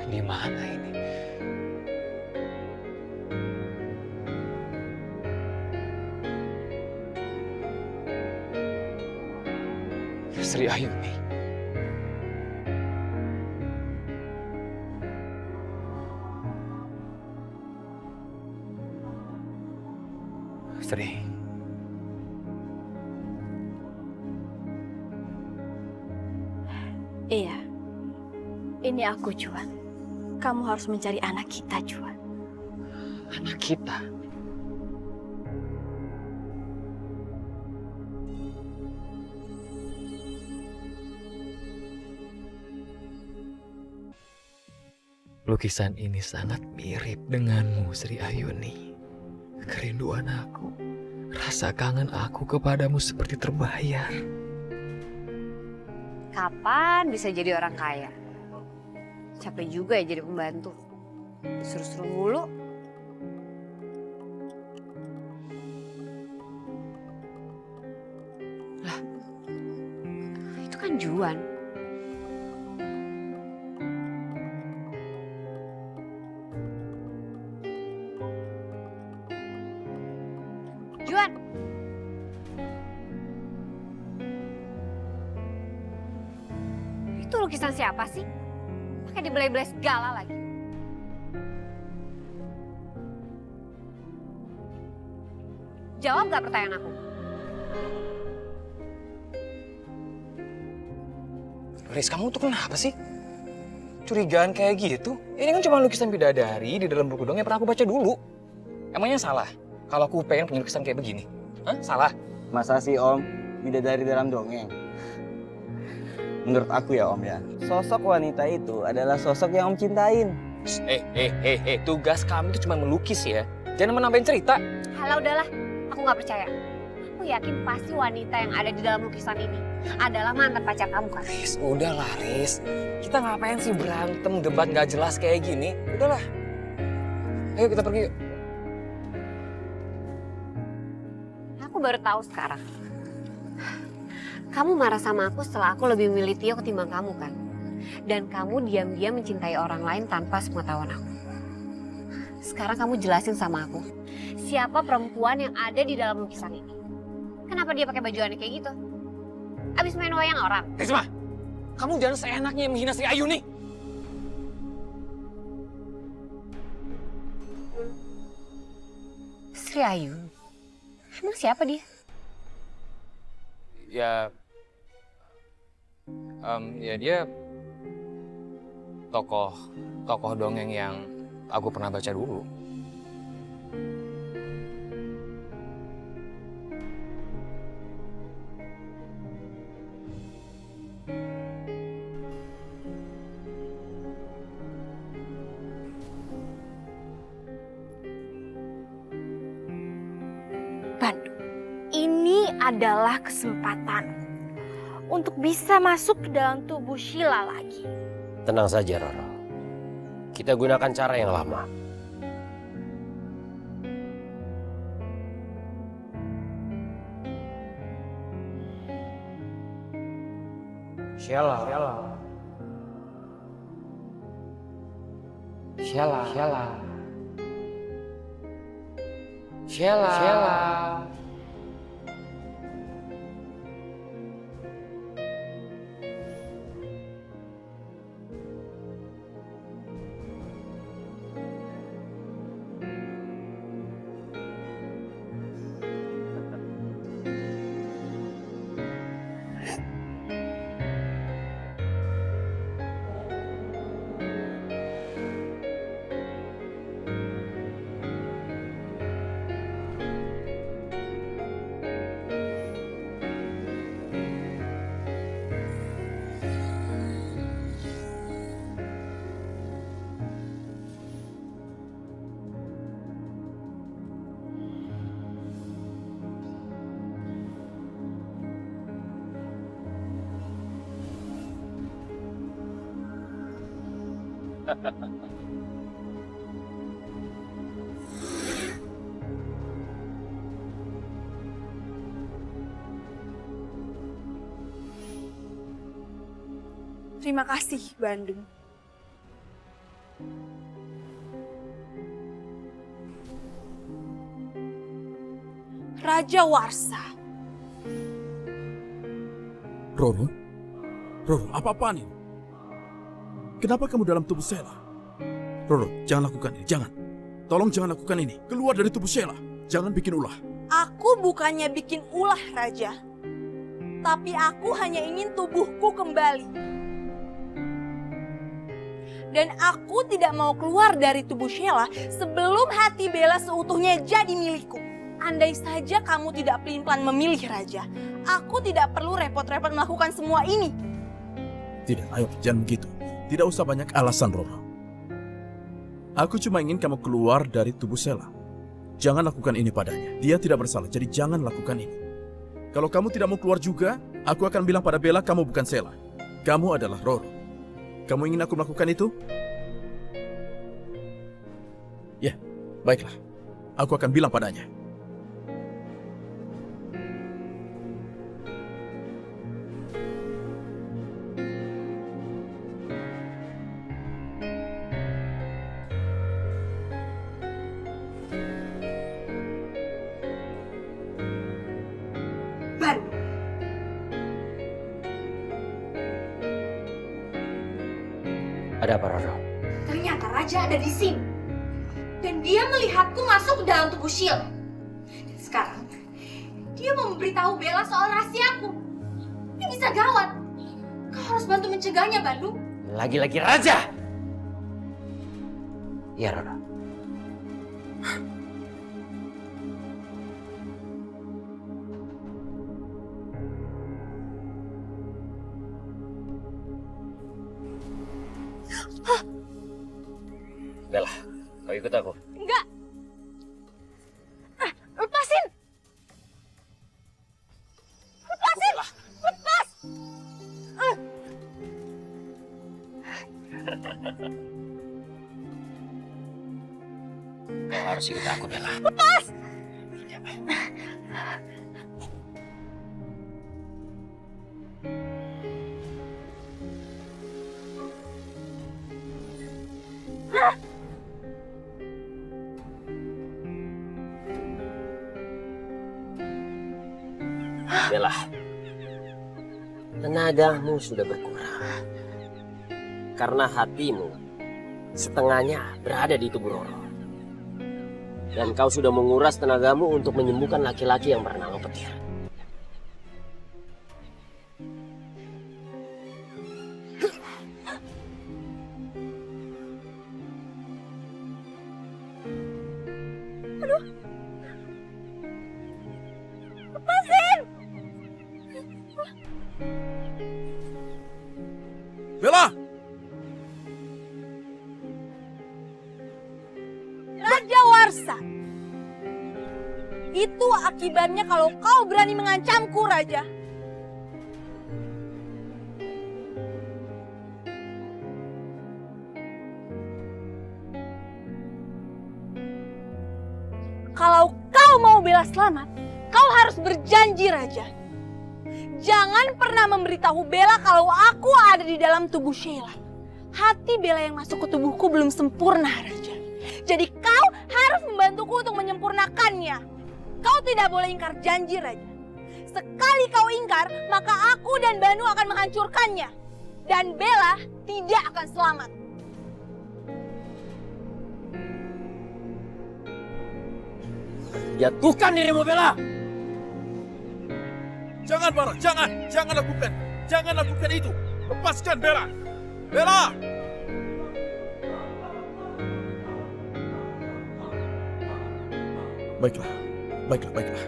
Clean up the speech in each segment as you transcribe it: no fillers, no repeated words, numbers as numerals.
Di mana ini? Sri Ayuni. Sri. Iya, ini aku Juan. Kamu harus mencari anak kita, Juan. Anak kita. Lukisan ini sangat mirip denganmu, Sri Ayuni. Kerinduan aku, rasa kangen aku kepadamu seperti terbayar. Kapan bisa jadi orang kaya? Capek juga ya jadi pembantu. Suruh-suruh mulu. Lah, itu kan Juan. Juan! Itu lukisan siapa sih? Pakai dibelai-belai segala lagi. Jawab gak pertanyaan aku? Riz, kamu tuh kenapa sih? Curigaan kayak gitu? Ini kan cuma lukisan bidadari di dalam buku dong yang pernah aku baca dulu. Emangnya salah kalau aku pengen punya lukisan kayak begini? Hah? Salah? Masa sih Om, bidadari dalam dongeng? Menurut aku ya Om ya, sosok wanita itu adalah sosok yang Om cintain. Tugas kamu itu cuma melukis ya. Jangan menambahin cerita. Halah udahlah, aku gak percaya. Aku yakin pasti wanita yang ada di dalam lukisan ini adalah mantan pacar kamu kan? Riz, udahlah Riz. Kita ngapain sih berantem, debat gak jelas kayak gini? Udahlah. Ayo kita pergi yuk. Aku baru tahu sekarang. Kamu marah sama aku setelah aku lebih memilih Tio ketimbang kamu kan? Dan kamu diam-diam mencintai orang lain tanpa sepengetahuan aku. Sekarang kamu jelasin sama aku, siapa perempuan yang ada di dalam lukisan ini? Kenapa dia pakai baju aneh kayak gitu? Abis main wayang orang? Risma, kamu jangan seenaknya menghina Sri Ayuni. Sri Ayu? Emang siapa dia? Ya dia tokoh dongeng yang aku pernah baca dulu. Bandung, ini adalah kesempatan untuk bisa masuk ke dalam tubuh Sheila lagi. Tenang saja, Roro. Kita gunakan cara yang lama. Sheila. Terima kasih, Bandung. Raja Warsa. Roro? Roro, apa-apaan ini? Kenapa kamu dalam tubuh Sheila? Roro, jangan lakukan ini, jangan. Tolong jangan lakukan ini. Keluar dari tubuh Sheila. Jangan bikin ulah. Aku bukannya bikin ulah, Raja. Tapi aku hanya ingin tubuhku kembali. Dan aku tidak mau keluar dari tubuh Sheila sebelum hati Bella seutuhnya jadi milikku. Andai saja kamu tidak pelin-pelan memilih, Raja, aku tidak perlu repot-repot melakukan semua ini. Tidak, ayo jangan begitu. Tidak usah banyak alasan, Roro. Aku cuma ingin kamu keluar dari tubuh Sheila. Jangan lakukan ini padanya. Dia tidak bersalah, jadi jangan lakukan ini. Kalau kamu tidak mau keluar juga, aku akan bilang pada Bella kamu bukan Sheila. Kamu adalah Roro. Kamu ingin aku melakukan itu? Ya, baiklah. Aku akan bilang padanya. Ada apa, Roro? Ternyata Raja ada di sini. Dan dia melihatku masuk ke dalam tubuh Sheila. Dan sekarang, dia mau memberitahu Bella soal rahasiaku. Ini bisa gawat. Kau harus bantu mencegahnya, Bandung. Lagi-lagi raja! Ya, Roro. Bella, kau ikut aku. Enggak. Lepasin. Lepasin. Lepas. Kau harus ikut aku, Bella. Lepas. Bella, tenagamu sudah berkurang. Karena hatimu setengahnya berada di tubuh Roro. Dan kau sudah menguras tenagamu untuk menyembuhkan laki-laki yang bernama Petir. Bella! Raja Warsa. Itu akibatnya kalau kau berani mengancamku, Raja. Kalau kau mau Bella selamat, kau harus berjanji, Raja. Jangan pernah memberitahu Bella kalau aku ada di dalam tubuh Sheila. Hati Bella yang masuk ke tubuhku belum sempurna, Raja. Jadi kau harus membantuku untuk menyempurnakannya. Kau tidak boleh ingkar janji, Raja. Sekali kau ingkar, maka aku dan Banu akan menghancurkannya. Dan Bella tidak akan selamat. Jatuhkan dirimu, Bella! Jangan, Bara, jangan! Jangan lakukan! Jangan lakukan itu! Lepaskan Bella! Bella! Baiklah, baiklah.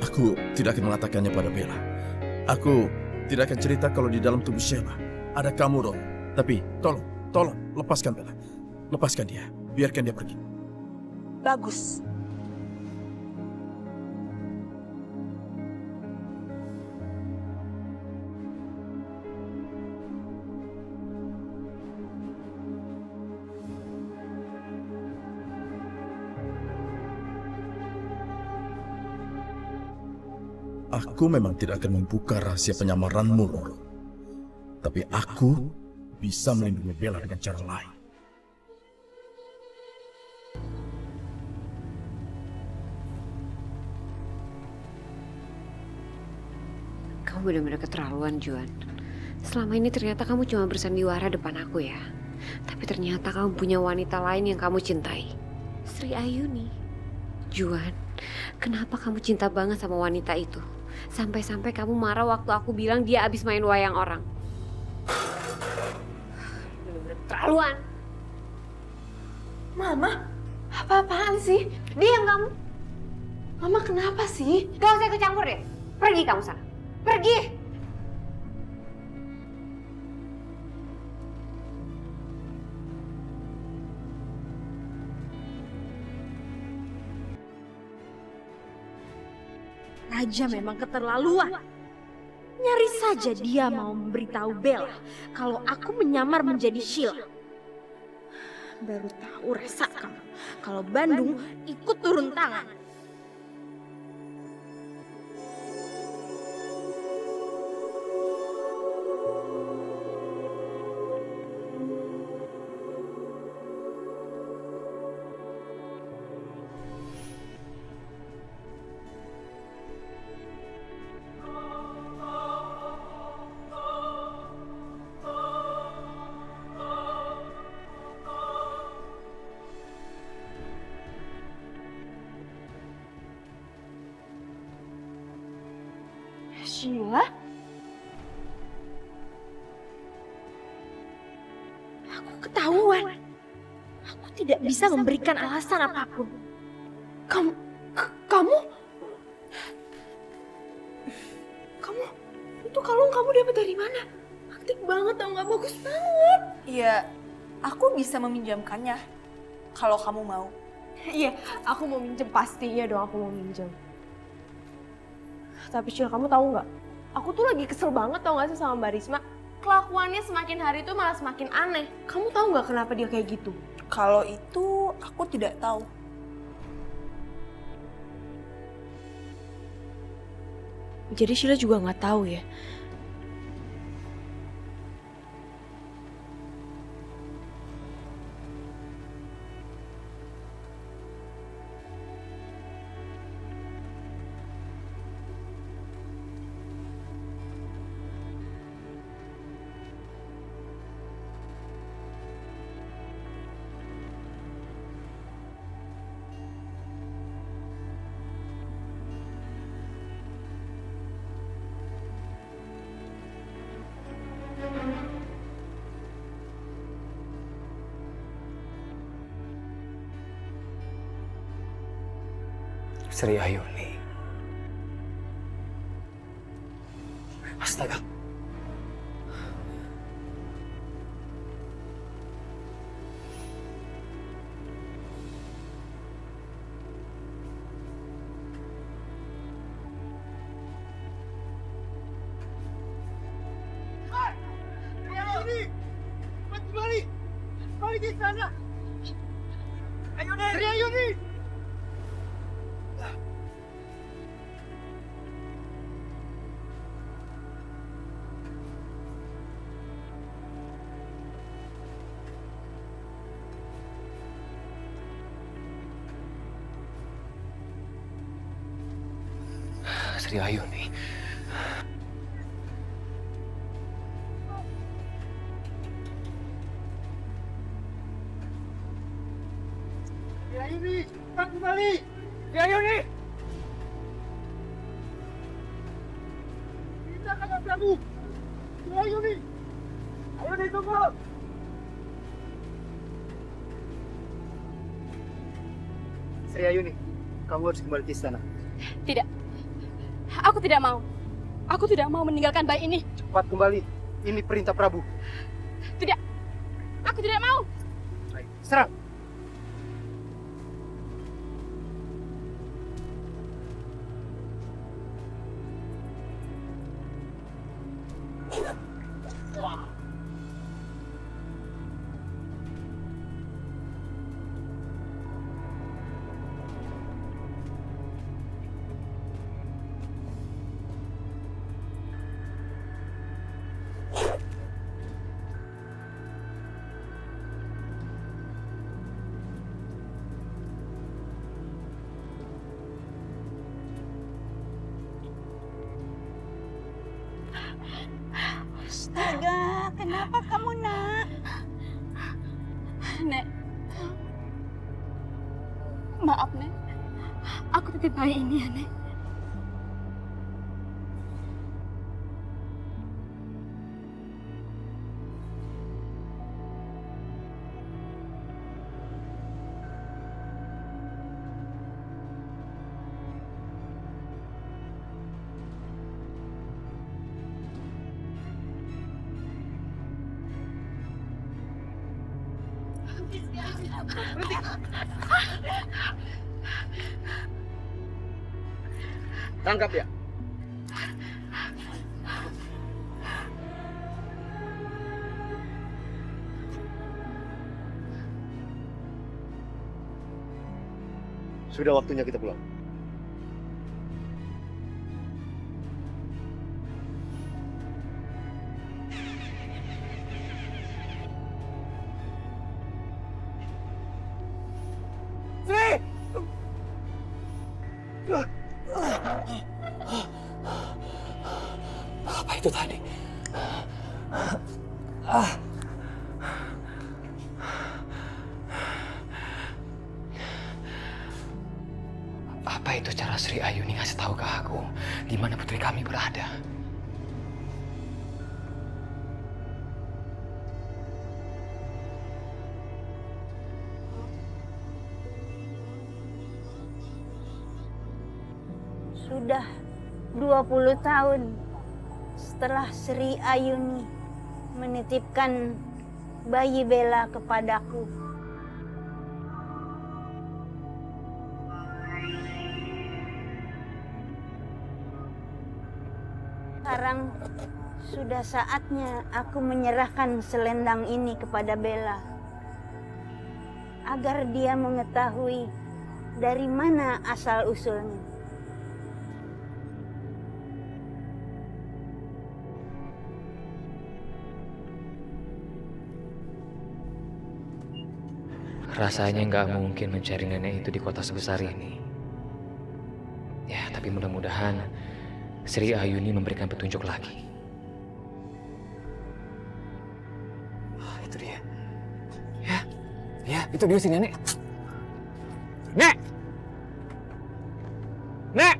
Aku tidak akan mengatakannya pada Bella. Aku tidak akan cerita kalau di dalam tubuh Sheila ada kamu, Ron. Tapi tolong, lepaskan Bella. Lepaskan dia, biarkan dia pergi. Bagus. Aku memang tidak akan membuka rahasia penyamaranmu, Roro. Tapi aku bisa melindungi Bella dengan cara lain. Kamu benar-benar keterlaluan, Juan. Selama ini ternyata kamu cuma bersandiwara depan aku ya. Tapi ternyata kamu punya wanita lain yang kamu cintai. Sri Ayuni. Juan, kenapa kamu cinta banget sama wanita itu? Sampai-sampai kamu marah waktu aku bilang dia abis main wayang orang. Benar-benar keterlaluan. Mama, apa-apaan sih? Diam kamu. Mama kenapa sih? Gak usah ikut campur deh. Pergi kamu sana. Pergi. Raja memang keterlaluan. Nyaris saja dia mau memberitahu Bella kalau aku menyamar menjadi Sheila. Baru tahu rasa kamu kalau Bandung ikut turun tangan. Sheila? Aku ketahuan. Aku tidak bisa memberikan alasan apapun. Kamu... Itu kalung kamu dapat dari mana? Antik banget, tau nggak? Bagus banget. Iya, aku bisa meminjamkannya kalau kamu mau. Iya, aku mau minjem pasti. Iya dong, aku mau minjem. Tapi Sheila, kamu tahu nggak? Aku tuh lagi kesel banget tau nggak sih sama Mbak Risma. Kelakuannya semakin hari tuh malah semakin aneh. Kamu tahu nggak kenapa dia kayak gitu? Kalau itu aku tidak tahu. Jadi Sheila juga nggak tahu ya? Sri Ayuni. Astaga. Sri Ayuni. Sri Ayuni, cepat kembali. Sri Ayuni. Kita akan Prabu. Sri Ayuni. Ayuni tunggu. Sri Ayuni, kamu harus kembali ke istana. Tidak. Aku tidak mau. Aku tidak mau meninggalkan bayi ini. Cepat kembali. Ini perintah Prabu. Tidak. Aku tidak mau. Baik, serang. Kenapa kamu, Nak? Nek. Maaf, Nek. Aku titip bayi ini ya, Nek. Tangkap ya. Sudah waktunya kita pulang. Apa itu tadi? Apa itu cara Sri Ayuni ngasih tahu ke aku di mana putri kami berada? Sudah 20 tahun setelah Sri Ayuni menitipkan bayi Bella kepadaku. Sekarang sudah saatnya aku menyerahkan selendang ini kepada Bella agar dia mengetahui dari mana asal-usulnya. Rasanya nggak mungkin mencari nenek itu di kota sebesar ini. Ya, tapi mudah-mudahan Sri Ayuni memberikan petunjuk lagi. Itu dia. Ya, itu dia si nenek. Nek! Nek!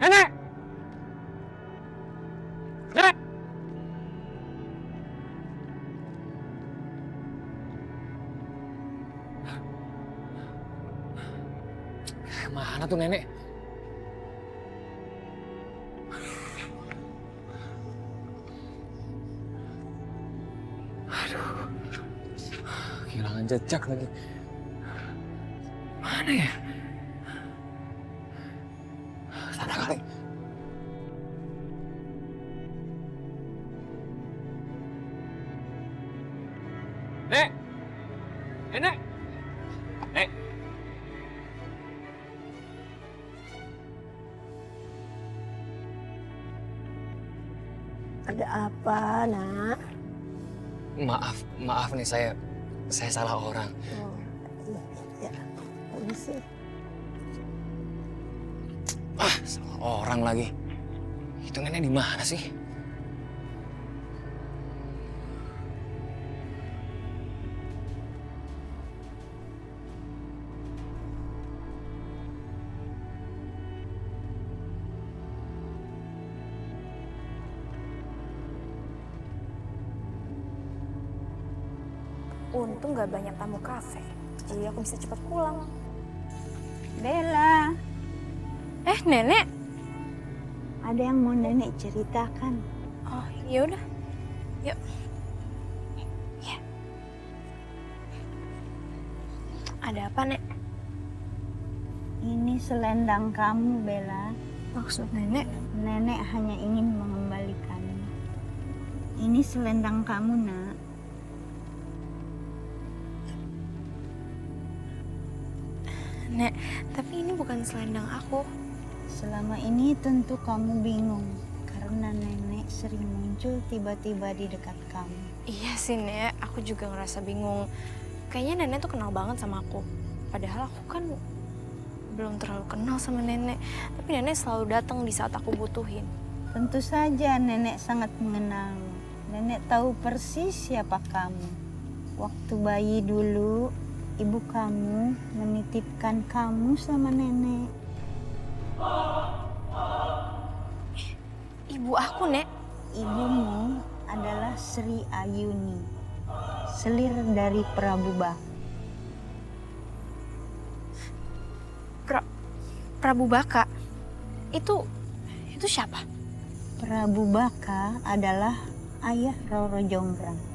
Nenek! Nek! Kemana tuh nenek? Aduh, kehilangan jejak lagi. Mana ya? Sana kali. Nek! Nek! Nek! Ada apa, Nak? Maaf nih saya salah orang. Oh, ya, permisi. Salah orang lagi. Itu nenek di mana sih? Untung gak banyak tamu kafe, jadi aku bisa cepat pulang. Bella, Nenek. ada yang mau nenek ceritakan. Oh, ya udah. Yuk. Ya. Ada apa, Nek? Ini selendang kamu, Bella. Maksud Nenek? Nenek hanya ingin mengembalikannya. Ini selendang kamu, Nak. Nek, tapi ini bukan selendang aku. Selama ini tentu kamu bingung karena nenek sering muncul tiba-tiba di dekat kamu. Iya sih, Nek. Aku juga ngerasa bingung. Kayaknya Nenek tuh kenal banget sama aku. Padahal aku kan belum terlalu kenal sama Nenek. Tapi Nenek selalu datang di saat aku butuhin. Tentu saja nenek sangat mengenalmu. Nenek tahu persis siapa kamu. Waktu bayi dulu, ibu kamu menitipkan kamu sama nenek. Ibu aku, Nek. Ibumu adalah Sri Ayuni, selir dari Prabu Baka. Prabu Baka. Itu siapa? Prabu Baka adalah ayah Roro Jonggrang.